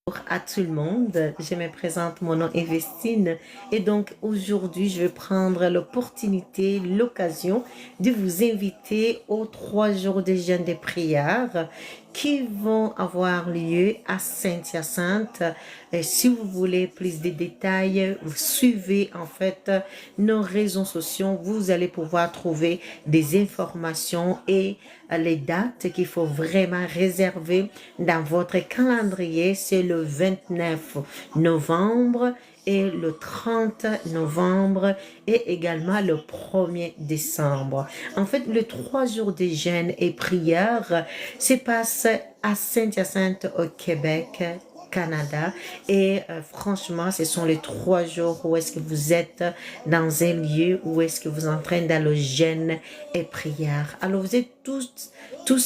Bonjour à tout le monde, je me présente, mon nom est Vestine et donc aujourd'hui je vais prendre l'occasion de vous inviter aux 3 jours de jeûne de prière qui vont avoir lieu à Saint-Hyacinthe. Et si vous voulez plus de détails, vous suivez en fait nos réseaux sociaux, vous allez pouvoir trouver des informations et les dates qu'il faut vraiment réserver dans votre calendrier. C'est le 29 novembre et le 30 novembre et également le 1er décembre. En fait, les 3 jours de jeûne et prière se passent à Saint-Hyacinthe au Québec, Canada. Et franchement, ce sont les 3 jours où est-ce que vous êtes dans un lieu où est-ce que vous êtes en train d'aller au jeûne et prière. Alors, vous êtes tous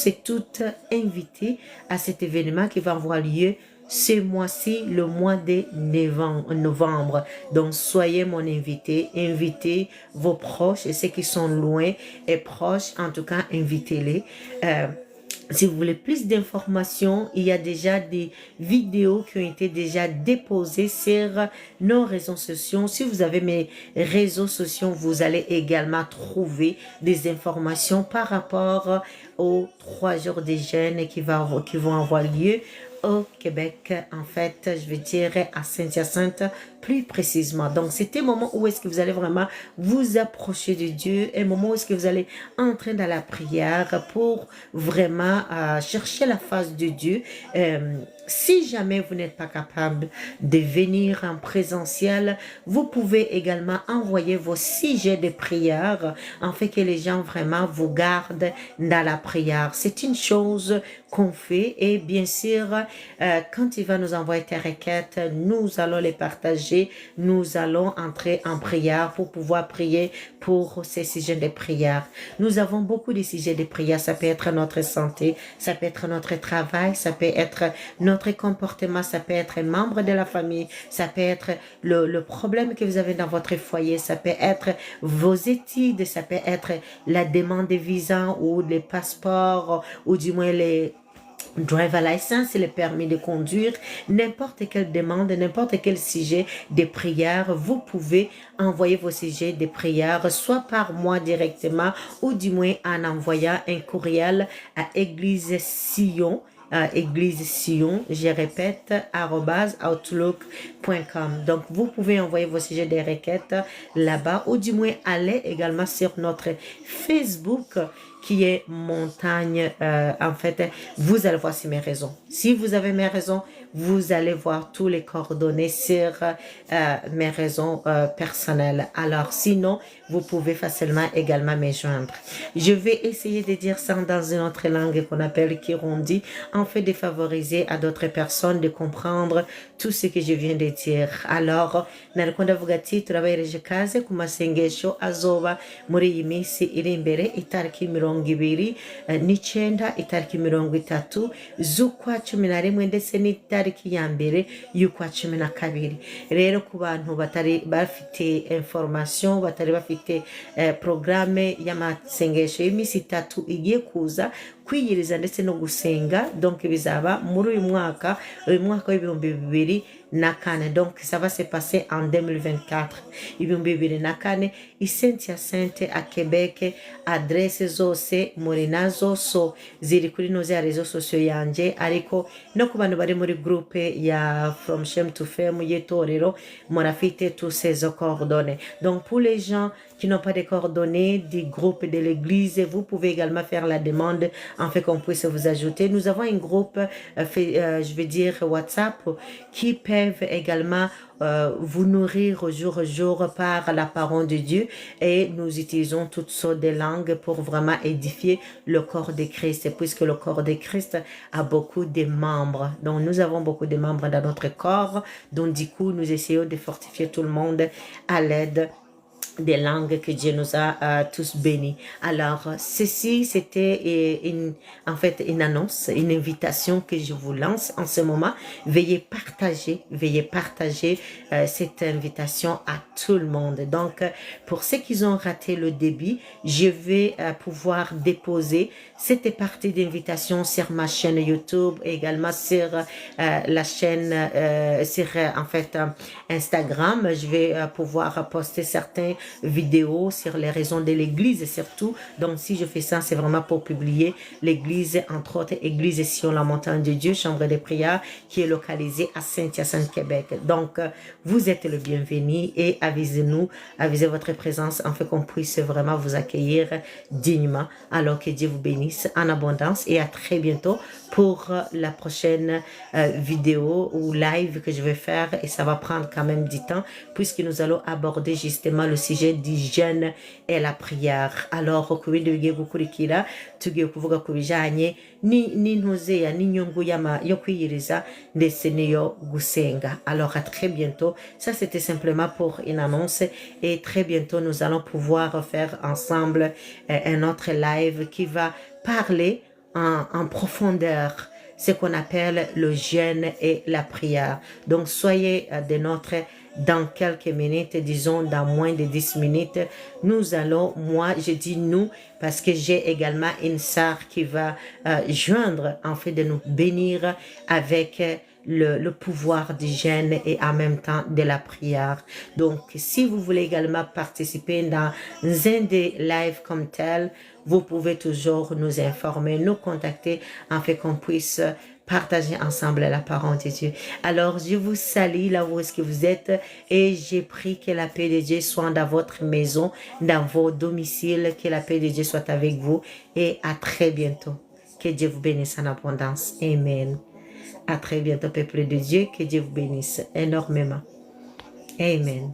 et toutes invités à cet événement qui va avoir lieu ce mois-ci, le mois de novembre. Donc, soyez mon invité, invitez vos proches et ceux qui sont loin et proches, en tout cas, invitez-les. Si vous voulez plus d'informations, il y a déjà des vidéos qui ont été déjà déposées sur nos réseaux sociaux. Si vous avez mes réseaux sociaux, vous allez également trouver des informations par rapport aux 3 jours de jeûne qui vont avoir lieu au Québec, en fait, je vais dire à Saint-Hyacinthe plus précisément. Donc, c'est un moment où est-ce que vous allez vraiment vous approcher de Dieu, un moment où est-ce que vous allez entrer dans la prière pour vraiment chercher la face de Dieu. Si jamais vous n'êtes pas capable de venir en présentiel, vous pouvez également envoyer vos sujets de prière, en fait que les gens vraiment vous gardent dans la prière. C'est une chose qu'on fait et bien sûr, quand il va nous envoyer tes requêtes, nous allons les partager, nous allons entrer en prière pour pouvoir prier pour ces sujets de prière. Nous avons beaucoup de sujets de prière, ça peut être notre santé, ça peut être notre travail, ça peut être notre comportement, ça peut être un membre de la famille, ça peut être le problème que vous avez dans votre foyer, ça peut être vos études, ça peut être la demande de visa ou les passeports ou du moins les driver license, le permis de conduire, n'importe quelle demande, n'importe quel sujet de prière, vous pouvez envoyer vos sujets de prière soit par moi directement ou du moins en envoyant un courriel à Église Sion. Église Sion, je répète, @outlook.com. Donc, vous pouvez envoyer vos sujets de requêtes là-bas ou du moins aller également sur notre Facebook qui est montagne. En fait, vous allez voir si mes raisons. Si vous avez mes raisons, vous allez voir tous les coordonnées sur mes raisons personnelles. Alors, sinon, vous pouvez facilement également me joindre. Je vais essayer de dire ça dans une autre langue qu'on appelle Kirundi, en fait de favoriser à d'autres personnes de comprendre tout ce que je viens de dire. Alors, nalikuwa ndavuga ati turabahereje kaze ku masengesho azoba muri iyi minsi iri imbere itariki 29 itariki 30 z'ukwa 11 ndetse n'itariki ya mbere y'ukwa 12. Rero ku bantu batari bafite information, batari bafite programme y'amasengesho y'iminsi 3 igiye kuza kwiyiriza ndetse no gusenga, donc bizaba muri uyu mwaka w'ibihumbi 2024. Donc ça va se passer en 2024. Ibihumbi 2024 i Saint-Hyacinthe à Québec. Adresse zose muri nazo so ziri kuri no za réseaux sociaux yanje, ariko no ku bantu bari muri groupe ya From Shame to Fame y'itorero murafite tous ces coordonnées. Donc pour les gens qui n'ont pas de coordonnées du groupe de l'église, vous pouvez également faire la demande en fait qu'on puisse vous ajouter. Nous avons un groupe, je vais dire WhatsApp, qui peuvent également vous nourrir au jour par la parole de Dieu, et nous utilisons toutes sortes de langues pour vraiment édifier le corps de Christ, puisque le corps de Christ a beaucoup de membres. Donc nous avons beaucoup de membres dans notre corps, donc du coup nous essayons de fortifier tout le monde à l'aide des langues que Dieu nous a tous bénis. Alors, ceci, c'était en fait une annonce, une invitation que je vous lance en ce moment. Veuillez partager cette invitation à tout le monde. Donc, pour ceux qui ont raté le début, je vais pouvoir déposer c'était partie d'invitation sur ma chaîne YouTube, également sur la chaîne, sur en fait Instagram. Je vais pouvoir poster certaines vidéos sur les raisons de l'église surtout. Donc si je fais ça, c'est vraiment pour publier l'église, entre autres, église sur la montagne de Dieu, chambre de prière, qui est localisée à Saint-Hyacinthe, Québec. Donc vous êtes le bienvenu et avisez-nous, avisez votre présence afin qu'on puisse vraiment vous accueillir dignement. Alors que Dieu vous bénisse en abondance et à très bientôt pour la prochaine vidéo ou live que je vais faire, et ça va prendre quand même du temps puisque nous allons aborder justement le sujet du jeûne et la prière. Alors kubindi gukurikira tugiye kuvuga ku bijanye n'intuze ya n'inyungu yo kwiyiriza ndetse n'iyo gusenga. Alors à très bientôt. Ça c'était simplement pour une annonce et très bientôt nous allons pouvoir faire ensemble un autre live qui va parler en profondeur ce qu'on appelle le jeûne et la prière. Donc soyez des nôtres. Dans quelques minutes, disons dans moins de 10 minutes, nous allons, moi je dis nous parce que j'ai également une sœur qui va joindre en fait de nous bénir avec le pouvoir du jeûne et en même temps de la prière. Donc si vous voulez également participer dans un des lives comme tel, vous pouvez toujours nous informer, nous contacter afin qu'on puisse partager ensemble la parole de Dieu. Alors, je vous salue là où est-ce que vous êtes et j'ai pris que la paix de Dieu soit dans votre maison, dans vos domiciles, que la paix de Dieu soit avec vous et à très bientôt. Que Dieu vous bénisse en abondance. Amen. À très bientôt, peuple de Dieu. Que Dieu vous bénisse énormément. Amen.